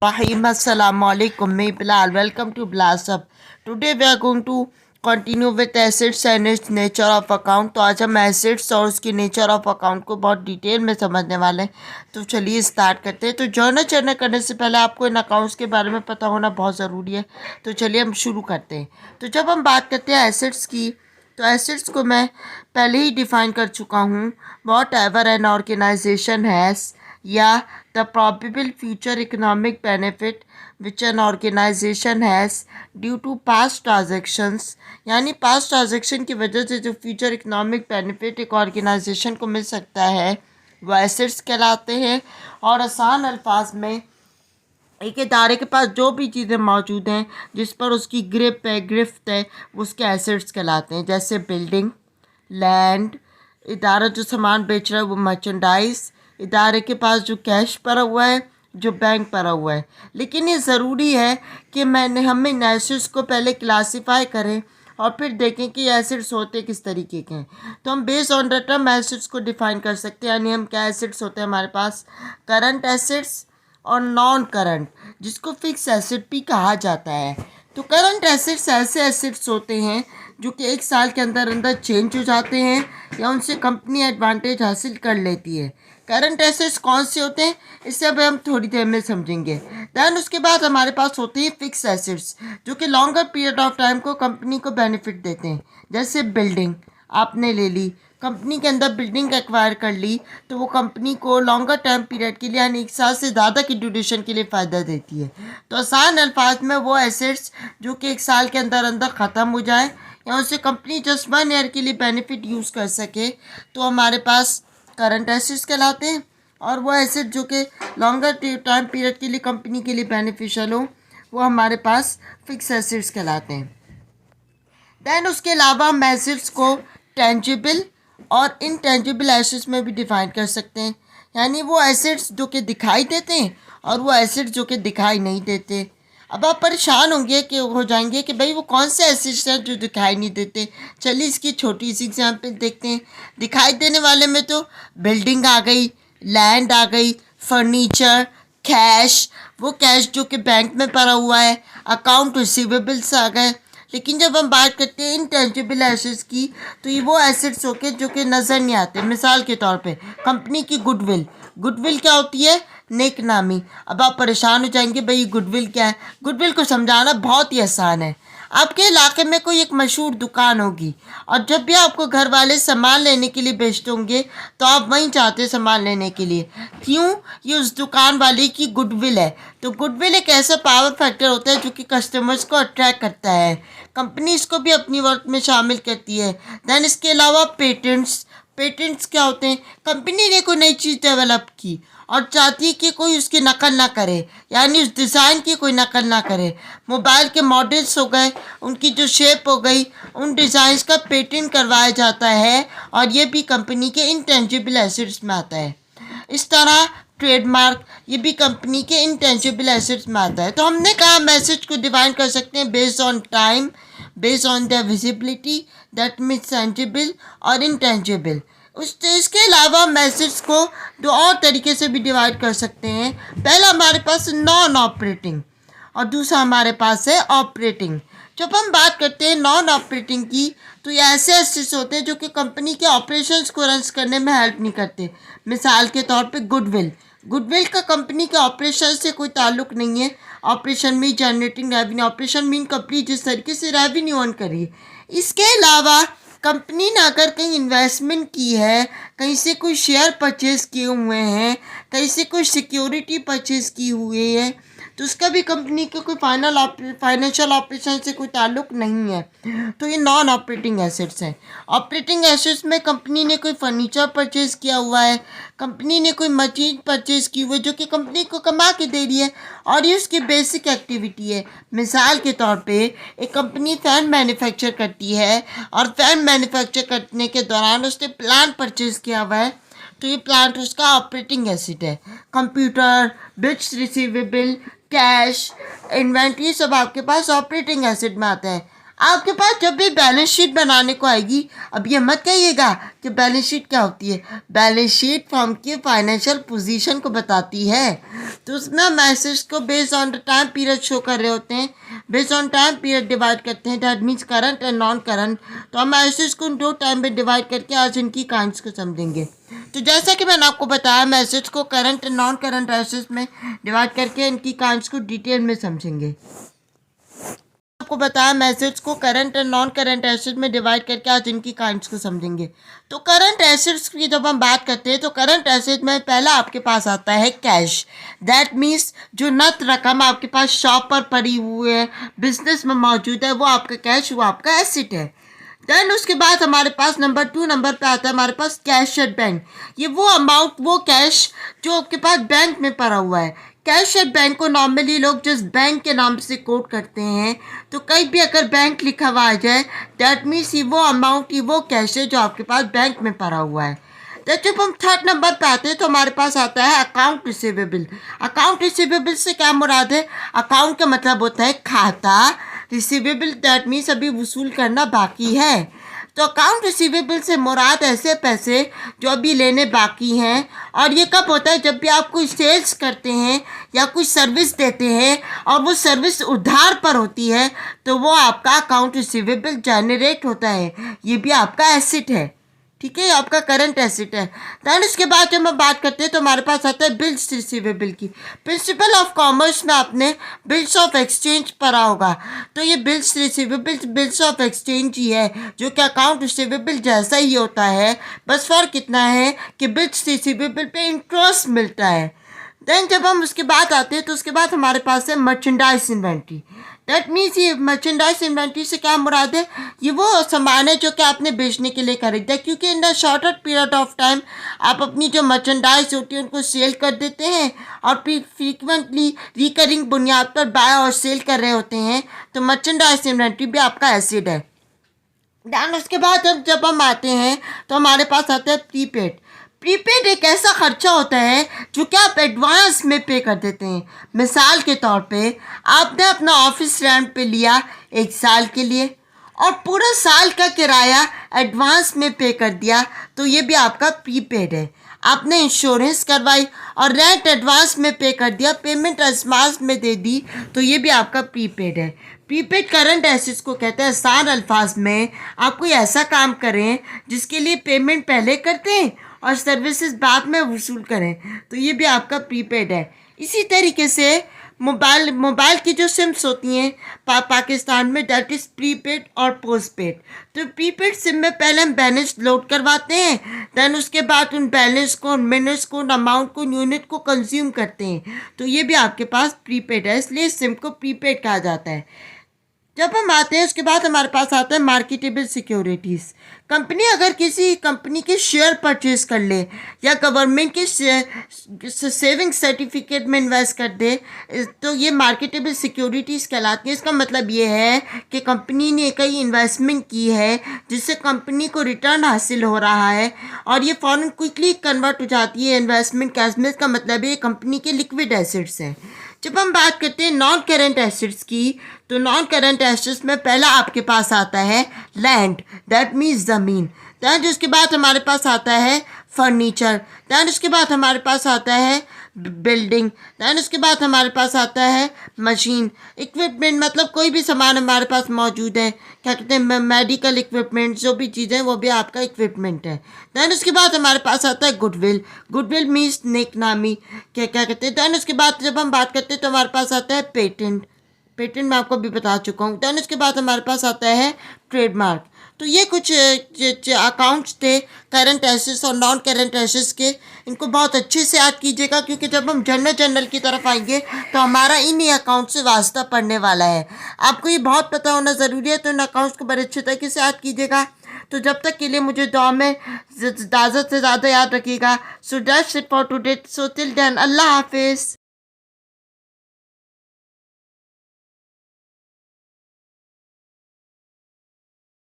Rahim Assalamualaikum. Me Bilal. Welcome to Blast Up. Today we are going to continue with assets and its nature of account. तो आज हम assets और उसकी nature of account को बहुत detail में समझने वाले हैं. तो चलिए स्टार्ट करते हैं. तो जर्नल चर्नल करने से पहले आपको इन अकाउंट्स के बारे में पता होना बहुत ज़रूरी है. तो चलिए हम शुरू करते हैं. तो जब हम बात करते हैं एसेट्स की, तो एसेट्स को मैं पहले ही डिफ़ाइन कर चुका हूँ. Whatever an organisation has या the probable future economic benefit which an organization has due to past transactions, यानी पास्ट ट्रांजेक्शन की वजह से जो फ्यूचर इकोनॉमिक बेनिफिट एक ऑर्गेनाइजेशन को मिल सकता है वो एसेट्स कहलाते हैं. और आसान अल्फाज में एक इदारे के पास जो भी चीज़ें मौजूद हैं जिस पर उसकी ग्रिप है, गिरफ्त है, उसके एसेट्स कहलाते हैं. जैसे बिल्डिंग, लैंड, इदारा जो सामान बेच रहा है वो मर्चेंडाइज, इदारे के पास जो कैश पड़ा हुआ है, जो बैंक पड़ा हुआ है. लेकिन ये ज़रूरी है कि हम इन एसेट्स को पहले क्लासीफाई करें और फिर देखें कि एसेट्स होते किस तरीके के हैं. तो हम based on the term assets को डिफ़ाइन कर सकते हैं. यानी हम क्या एसेट्स होते हैं हमारे पास, करंट एसेट्स और नॉन करंट, जिसको फिक्स एसेट भी कहा जाता है. तो करंट एसेट्स ऐसे एसेट्स होते हैं जो कि एक साल के अंदर अंदर चेंज हो जाते हैं या उनसे कंपनी एडवांटेज हासिल कर लेती है. करंट एसेट्स कौन से होते हैं इससे अब हम थोड़ी देर में समझेंगे. दैन उसके बाद हमारे पास होते हैं फिक्स एसेट्स जो कि लॉन्गर पीरियड ऑफ टाइम को कंपनी को बेनिफिट देते हैं. जैसे बिल्डिंग आपने ले ली, कंपनी के अंदर बिल्डिंग एक्वायर कर ली, तो वो कंपनी को लॉन्गर टर्म पीरियड के लिए यानी एक साल से ज़्यादा की ड्यूरेशन के लिए फ़ायदा देती है. तो आसान अल्फाज में वो एसेट्स जो कि एक साल के अंदर अंदर ख़त्म हो जाए या उनसे कंपनी जस्ट 1 ईयर के लिए बेनिफिट यूज़ कर सके, तो हमारे पास करंट एसेट्स कहलाते हैं. और वो एसेट जो कि लॉन्गर टाइम पीरियड के लिए कंपनी के लिए बेनिफिशियल हो वो हमारे पास फिक्स एसेट्स कहलाते हैं. दैन उसके अलावा हम एसेट्स को टेंजिबल और इनटेंजिबल एसेट्स में भी डिफ़ाइन कर सकते हैं. यानी वो एसेट्स जो कि दिखाई देते हैं और वो एसेट्स जो कि दिखाई नहीं देते. अब आप परेशान हो जाएंगे कि भाई वो कौन से एसेट्स हैं जो दिखाई नहीं देते. चलिए इसकी छोटी सी एग्जांपल देखते हैं. दिखाई देने वाले में तो बिल्डिंग आ गई, लैंड आ गई, फर्नीचर, कैश, वो कैश जो कि बैंक में पड़ा हुआ है, अकाउंट रिसीवेबल्स आ गए. लेकिन जब हम बात करते हैं इनटेंजिबल एसेट्स की, तो ये वो एसेट्स होके जो कि नज़र नहीं आते. मिसाल के तौर पे कंपनी की गुडविल. गुडविल क्या होती है? नेक नामी. अब आप परेशान हो जाएंगे भाई गुडविल क्या है. गुडविल को समझाना बहुत ही आसान है. आपके इलाके में कोई एक मशहूर दुकान होगी और जब भी आपको घर वाले सामान लेने के लिए भेजते होंगे तो आप वहीं जाते सामान लेने के लिए. क्यों? ये उस दुकान वाले की गुडविल है. तो गुडविल एक ऐसा पावर फैक्टर होता है जो कि कस्टमर्स को अट्रैक्ट करता है. कंपनी इसको भी अपनी वर्क में शामिल करती है. दैन इसके अलावा पेटेंट्स. पेटेंट्स क्या होते हैं? कंपनी ने कोई नई चीज़ डेवलप की और चाहती है कि कोई उसकी नकल ना करे, यानी उस डिज़ाइन की कोई नकल ना करे. मोबाइल के मॉडल्स हो गए, उनकी जो शेप हो गई, उन डिज़ाइंस का पेटेंट करवाया जाता है और ये भी कंपनी के इंटेंजिबल एसेट्स में आता है. इस तरह ट्रेडमार्क ये भी कंपनी के इंटेंजिबल एसेट्स में आता है. तो हमने कहा हम एसेट्स को डिफाइन कर सकते हैं based on time, based on the visibility, that means tangible और इंटेंजिबल. इसके अलावा हम एसेट्स को दो और तरीके से भी डिवाइड कर सकते हैं. पहला हमारे पास नॉन ऑपरेटिंग और दूसरा हमारे पास है ऑपरेटिंग. जब हम बात करते हैं नॉन ऑपरेटिंग की, तो ये ऐसे एसेट्स होते हैं जो कि कंपनी के ऑपरेशंस को रन करने में हेल्प नहीं करते. मिसाल के तौर पे गुडविल. गुडविल का कंपनी के ऑपरेशन से कोई ताल्लुक नहीं है. ऑपरेशन में generating revenue, operation mean company जिस तरीके से रेवेन्यू अर्न करी. इसके अलावा कंपनी ने अगर कहीं इन्वेस्टमेंट की है, कहीं से कोई शेयर परचेज़ किए हुए हैं, कहीं से कोई सिक्योरिटी परचेज़ की हुई है, तो उसका भी कंपनी के कोई फाइनेंशियल ऑपरेशन से कोई ताल्लुक नहीं है. तो ये नॉन ऑपरेटिंग एसेट्स हैं. ऑपरेटिंग एसेट्स में कंपनी ने कोई फर्नीचर परचेज़ किया हुआ है, कंपनी ने कोई मशीन परचेज़ की हुई है जो कि कंपनी को कमा के दे रही है और ये उसकी बेसिक एक्टिविटी है. मिसाल के तौर पे एक कंपनी फ़ैन मैन्युफैक्चर करती है और फ़ैन मैन्युफैक्चर करने के दौरान उसने प्लांट परचेज़ किया हुआ है, तो ये प्लांट उसका ऑपरेटिंग एसेट है. Computer, bits receivable, cash, inventory सब आपके पास ऑपरेटिंग एसेट में आता है. आपके पास जब भी बैलेंस शीट बनाने को आएगी, अब ये मत कहिएगा कि बैलेंस शीट क्या होती है। बैलेंस शीट फर्म की फाइनेंशियल पोजीशन को बताती है। तो उसमें हम एसेट्स को based on the time period show कर रहे होते हैं, based on time period divide करते हैं, that means current and non current. तो हम एसेट्स को 2 टाइम में डिवाइड करके आज इनकी काइंड्स को समझेंगे। तो जैसा कि मैंने आपको बताया, हम एसेट्स को current and non current assets में डिवाइड करके इनकी काइंड्स को डिटेल में समझेंगे। आपको बताया एसेट्स को current and non current assets में डिवाइड करके आज इनकी काइंड्स को समझेंगे। तो करंट एसेट्स की जब हम बात करते हैं तो करंट एसेट में पहला आपके पास आता है कैश। दैट मीन्स जो नत रकम आपके पास शॉप पर पड़ी हुई है, बिजनेस में मौजूद है, वो आपका कैश, वो आपका एसेट है। देन उसके बाद हमारे पास नंबर 2 नंबर पे आता है हमारे पास कैश एट बैंक। ये वो अमाउंट, वो कैश जो आपके पास बैंक में पड़ा हुआ है। कैश एट बैंक को नॉर्मली लोग जिस बैंक के नाम से कोट करते हैं, तो कहीं भी अगर बैंक लिखा हुआ आ जाए, दैट मीन्स ये वो अमाउंट, ये वो कैश है जो आपके पास बैंक में पड़ा हुआ है। तो जब हम 3rd नंबर पे आते हैं तो हमारे पास आता है अकाउंट रिसीवेबल। अकाउंट रिसीवेबल से क्या मुराद है? अकाउंट का मतलब होता है खाता, रिसीवेबल दैट मीन्स अभी वसूल करना बाकी है। तो अकाउंट रिसीवेबल से मुराद ऐसे पैसे जो अभी लेने बाकी हैं। और ये कब होता है? जब भी आप कोई सेल्स करते हैं या कोई सर्विस देते हैं और वो सर्विस उधार पर होती है, तो वो आपका अकाउंट रिसीवेबल जनरेट होता है। ये भी आपका एसेट है, ठीक है, आपका करंट एसेट है। दैन उसके बाद जब हम बात करते हैं तो हमारे पास आता है बिल्स रिसीवेबल की। प्रिंसिपल ऑफ कॉमर्स में आपने बिल्स ऑफ एक्सचेंज पढ़ा होगा। तो ये bills receivable bills of exchange ही है, जो कि अकाउंट रिसीवेबल जैसा ही होता है। बस फ़र्क इतना है कि बिल्स रिसीवेबल पे इंटरेस्ट मिलता है। देन जब हम उसके बाद आते हैं तो उसके बाद हमारे पास है मर्चेंडाइज इन्वेंट्री। दैट मीन्स ये मर्चेंडाइज इन्वेंट्री से क्या मुराद है? ये वो सामान है जो कि आपने बेचने के लिए खरीदा है, क्योंकि in the shorter period of time आप अपनी जो मर्चेंडाइज होती है उनको सेल कर देते हैं और फिर फ्रीक्वेंटली रिकरिंग बुनियाद पर बाय और सेल कर रहे होते हैं। तो मर्चेंडाइज इन्वेंट्री भी आपका एसेट है। दैन उसके बाद जब हम आते हैं तो हमारे पास आता है प्रीपेड। प्रीपेड एक ऐसा खर्चा होता है जो कि आप एडवांस में पे कर देते हैं। मिसाल के तौर पे आपने अपना ऑफिस रेंट पे लिया 1 साल के लिए और पूरा साल का किराया एडवांस में पे कर दिया, तो ये भी आपका प्रीपेड है। आपने इंश्योरेंस करवाई और रेंट एडवांस में पे कर दिया, पेमेंट एडवांस में दे दी, तो ये भी आपका प्रीपेड है। प्रीपेड करंट एसेट्स को कहते हैं। आसान अल्फाज में आप कोई ऐसा काम करें जिसके लिए पेमेंट पहले करते हैं और सर्विसेज बाद में वसूल करें, तो ये भी आपका प्रीपेड है। इसी तरीके से मोबाइल की जो सिम्स होती हैं पाकिस्तान में, दैट इज़ प्रीपेड और पोस्टपेड। तो प्रीपेड सिम में पहले हम बैलेंस लोड करवाते हैं, दैन उसके बाद उन बैलेंस को, उन मिनट्स को, उन अमाउंट को, यूनिट को कंज्यूम करते हैं। तो ये भी आपके पास प्रीपेड है, इसलिए सिम को प्रीपेड कहा जाता है। जब हम आते हैं उसके बाद हमारे पास आता है मार्केटेबल सिक्योरिटीज़। कंपनी अगर किसी कंपनी के शेयर परचेज कर ले या गवर्नमेंट के सेविंग सर्टिफिकेट में इन्वेस्ट कर दे, तो ये मार्केटेबल सिक्योरिटीज़ कहलाती है। इसका मतलब ये है कि कंपनी ने कई इन्वेस्टमेंट की है जिससे कंपनी को रिटर्न हासिल हो रहा है और ये फ़ौरन क्विकली कन्वर्ट हो जाती है इन्वेस्टमेंट कैश में। इसका मतलब ये कंपनी के लिक्विड एसेट्स हैं। जब हम बात करते हैं नॉन करेंट एसेट्स की, तो नॉन करेंट एसेट्स में पहला आपके पास आता है लैंड, दैट मीन्स ज़मीन। दैन उसके बाद हमारे पास आता है फर्नीचर। दैन उसके बाद हमारे पास आता है बिल्डिंग। दैन उसके बाद हमारे पास आता है मशीन। इक्विपमेंट मतलब कोई भी सामान हमारे पास मौजूद है, क्या कहते हैं, मेडिकल इक्विपमेंट, जो भी चीज़ें वो भी आपका इक्विपमेंट है। दैन उसके बाद हमारे पास आता है गुडविल। गुडविल मीन्स नेकनामी, क्या कहते हैं। दैन उसके बाद जब हम बात करते हैं तो हमारे पास आता है पेटेंट। पेटेंट मैं आपको भी बता चुका हूँ। दैन उसके बाद हमारे पास आता है ट्रेडमार्क। तो ये कुछ अकाउंट्स थे करंट एसेट्स और नॉन करंट एसेट्स के। इनको बहुत अच्छे से याद कीजिएगा, क्योंकि जब हम जनरल की तरफ आएंगे तो हमारा इन्हीं अकाउंट से वास्ता पड़ने वाला है। आपको ये बहुत पता होना ज़रूरी है, तो इन अकाउंट्स को बड़े अच्छे तरीके से याद कीजिएगा। तो जब तक के लिए मुझे दुआ में ज़्यादा से ज़्यादा याद रखिएगा। So that's it for today. So till then, अल्लाह हाफिज़।